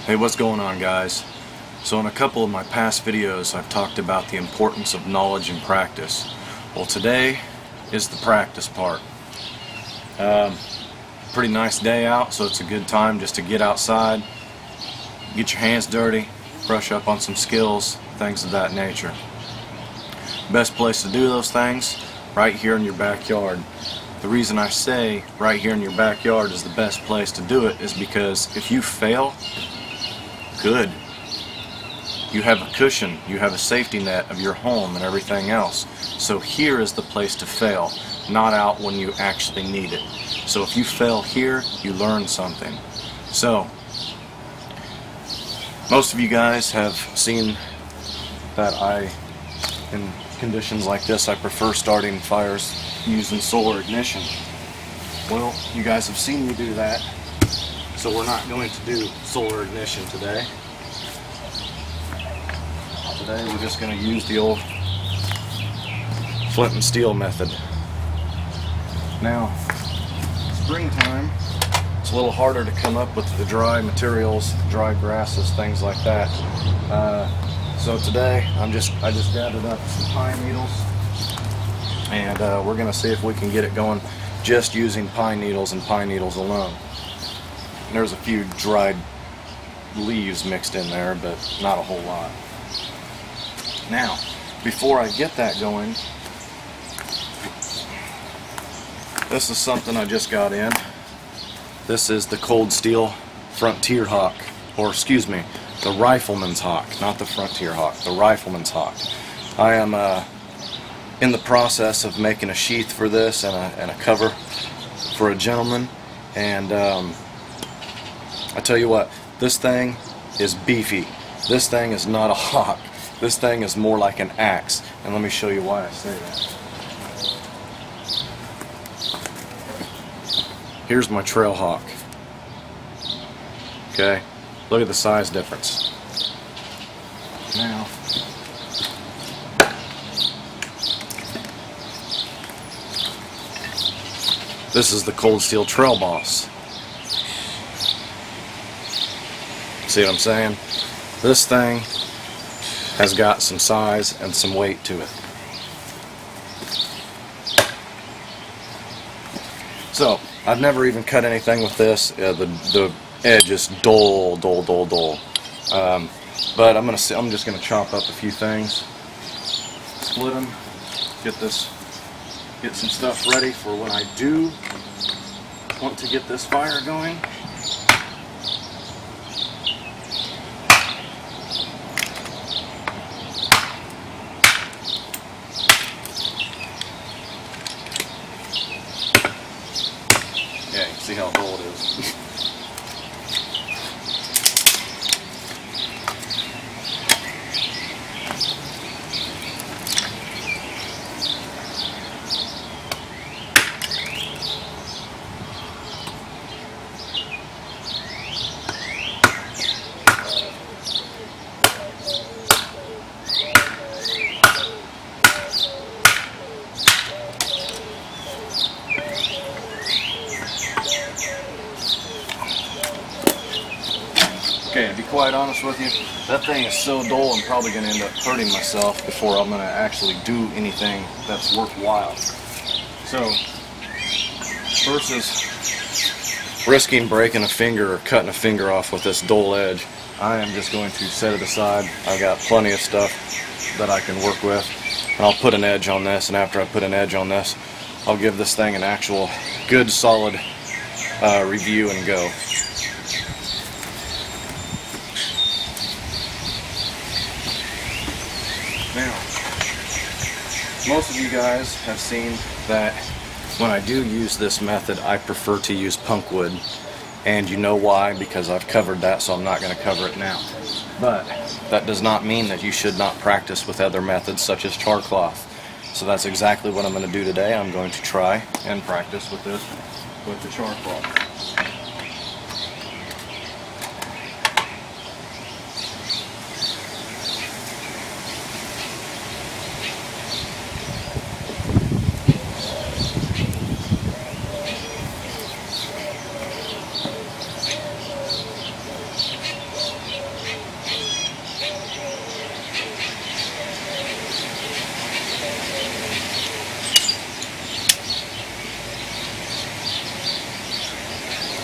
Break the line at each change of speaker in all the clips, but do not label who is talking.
Hey, what's going on, guys? So in a couple of my past videos I've talked about the importance of knowledge and practice. Well, today is the practice part. Pretty nice day out, so it's a good time just to get outside, get your hands dirty, brush up on some skills, things of that nature. Best place to do those things, right here in your backyard. The reason I say right here in your backyard is the best place to do it is because if you fail, good. You have a cushion, you have a safety net of your home and everything else. So here is the place to fail, not out when you actually need it. So if you fail here, you learn something. So, most of you guys have seen that in conditions like this, I prefer starting fires using solar ignition. Well, you guys have seen me do that, so we're not going to do solar ignition today. Today we're just going to use the old flint and steel method. Now, springtime, it's a little harder to come up with the dry materials, dry grasses, things like that. So today I just gathered up some pine needles, and we're going to see if we can get it going just using pine needles and pine needles alone. And there's a few dried leaves mixed in there, but not a whole lot. Now, before I get that going, this is something I just got in. This is the Cold Steel Frontier Hawk, or excuse me, the Rifleman's Hawk, not the Frontier Hawk, the Rifleman's Hawk. I am in the process of making a sheath for this and a cover for a gentleman, and I tell you what, this thing is beefy. This thing is not a hawk. This thing is more like an axe, and let me show you why I say that. Here's my trail hawk. Okay, look at the size difference. Now, this is the Cold Steel Trail Boss. See what I'm saying? This thing has got some size and some weight to it. So, I've never even cut anything with this. The edge is dull. But I'm just gonna chop up a few things, split them, get some stuff ready for when I do want to get this fire going. Yeah, you can see how dull it is. Okay, to be quite honest with you, that thing is so dull I'm probably going to end up hurting myself before I'm going to actually do anything that's worthwhile. So, versus risking breaking a finger or cutting a finger off with this dull edge, I am just going to set it aside. I've got plenty of stuff that I can work with, and I'll put an edge on this, and after I put an edge on this, I'll give this thing an actual good solid review and go. Now, most of you guys have seen that when I do use this method, I prefer to use punk wood, and you know why, because I've covered that, so I'm not going to cover it now. But that does not mean that you should not practice with other methods such as char cloth. So that's exactly what I'm going to do today. I'm going to try and practice with this, with the char cloth.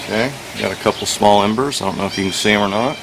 Okay, got a couple small embers. I don't know if you can see them or not.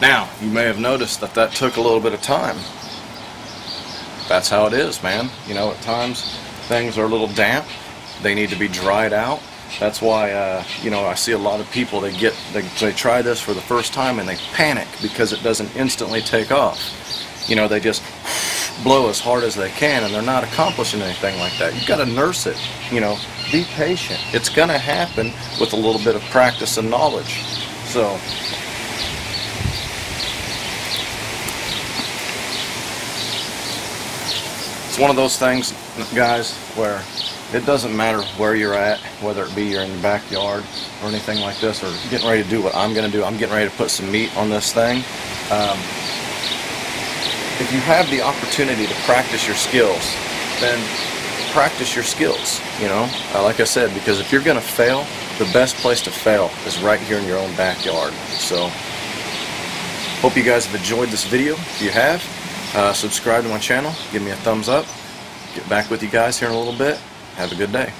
Now, you may have noticed that that took a little bit of time. That's how it is, man. You know, at times things are a little damp. They need to be dried out. That's why, you know, I see a lot of people, they try this for the first time and they panic because it doesn't instantly take off. You know, they just blow as hard as they can and they're not accomplishing anything like that. You've got to nurse it, you know, be patient. It's going to happen with a little bit of practice and knowledge. So, it's one of those things, guys, where it doesn't matter where you're at, whether it be you're in the backyard or anything like this, or getting ready to do what I'm going to do. I'm getting ready to put some meat on this thing. If you have the opportunity to practice your skills, then practice your skills, you know, like I said, because if you're going to fail, the best place to fail is right here in your own backyard. So, hope you guys have enjoyed this video. If you have, subscribe to my channel, give me a thumbs up. Get back with you guys here in a little bit. Have a good day.